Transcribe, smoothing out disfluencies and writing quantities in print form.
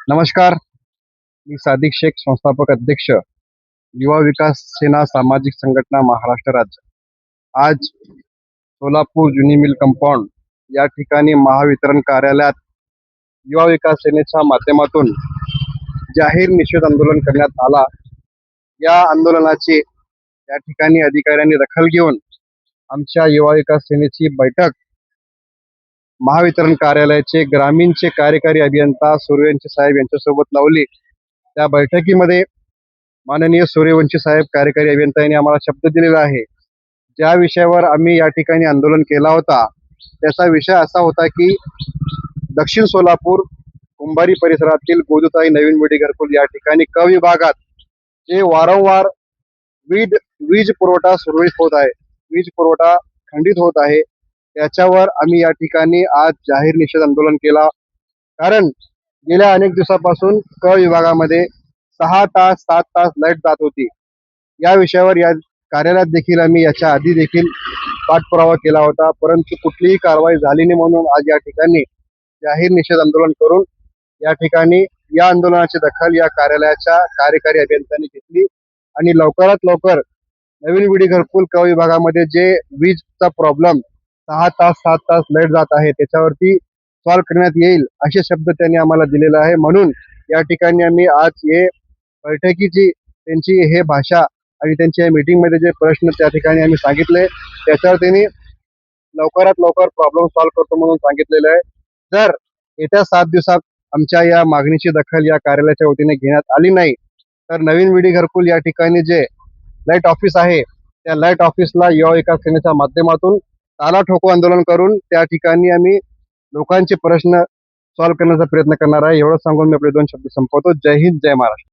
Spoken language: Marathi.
नमस्कार. मी सादिक शेख, संस्थापक अध्यक्ष, युवा विकास सेना सामाजिक संघटना महाराष्ट्र राज्य. आज सोलापूर जुनी मिल कंपाऊंड या ठिकाणी महावितरण कार्यालयात युवा विकास सेनेच्या माध्यमातून जाहीर निषेध आंदोलन करण्यात आला. या आंदोलनाची या ठिकाणी अधिकाऱ्यांनी दखल घेऊन आमच्या युवा विकास सेनेची बैठक महावितरण कार्यालयाचे ग्रामीणचे कार्यकारी अभियंता सूर्यवंशी साहेब यांच्यासोबत लावली. त्या बैठकीमध्ये माननीय सूर्यवंशी साहेब कार्यकारी अभियंता यांनी आम्हाला शब्द दिलेला आहे. ज्या विषयावर आम्ही या ठिकाणी आंदोलन केला होता त्याचा विषय असा होता की दक्षिण सोलापूर कुंभारी परिसरातील गोदूताई नवीन विडी घरकुल या ठिकाणी क विभागात जे वारंवार वीज पुरवठा सुरळीत होत आहे, वीज पुरवठा खंडित होत आहे, त्याच्यावर आम्ही या ठिकाणी आज जाहीर निषेध आंदोलन केला. कारण गेल्या अनेक दिवसापासून क विभागामध्ये 6 तास 7 तास लाईट जात होती. या विषयावर या कार्यालयात देखील आम्ही याच्या आधी देखील पाठपुरावा केला होता, परंतु कुठलीही कारवाई झाली नाही. म्हणून आज या ठिकाणी जाहीर निषेध आंदोलन करून या ठिकाणी या आंदोलनाची दखल या कार्यालयाच्या कार्यकारी अभियंत्यांनी घेतली आणि लवकरात लवकर नवीन विडी घरकुल क विभागामध्ये जे वीजचा प्रॉब्लेम 6 तास 7 तास लाईट जात आहे त्याच्यावरती सॉल्व्ह करण्यात येईल असे शब्द त्यांनी आम्हाला दिलेला आहे. म्हणून या ठिकाणी आम्ही आज हे बैठकीची त्यांची हे भाषा आणि त्यांच्या मीटिंग मध्ये जे प्रश्न त्या ठिकाणी आम्ही सांगितले त्याच्यावर त्यांनी लवकरात लवकर प्रॉब्लेम सॉल्व्ह करतो म्हणून सांगितलेलं आहे. जर येत्या 7 दिवसात आमच्या या मागणीची दखल या कार्यालयाच्या वतीने घेण्यात आली नाही तर नवीन विडी घरकुल या ठिकाणी जे लाईट ऑफिस आहे त्या लाईट ऑफिसला युवा विकास सेनेच्या माध्यमातून ताला ठोको आंदोलन करून त्या ठिकाणी आम्ही लोकांचे प्रश्न सॉल्व्ह करण्याचा प्रयत्न करणार आहे. एवढं सांगून मी आपले 2 शब्द संपवतो. जय हिंद, जय महाराष्ट्र.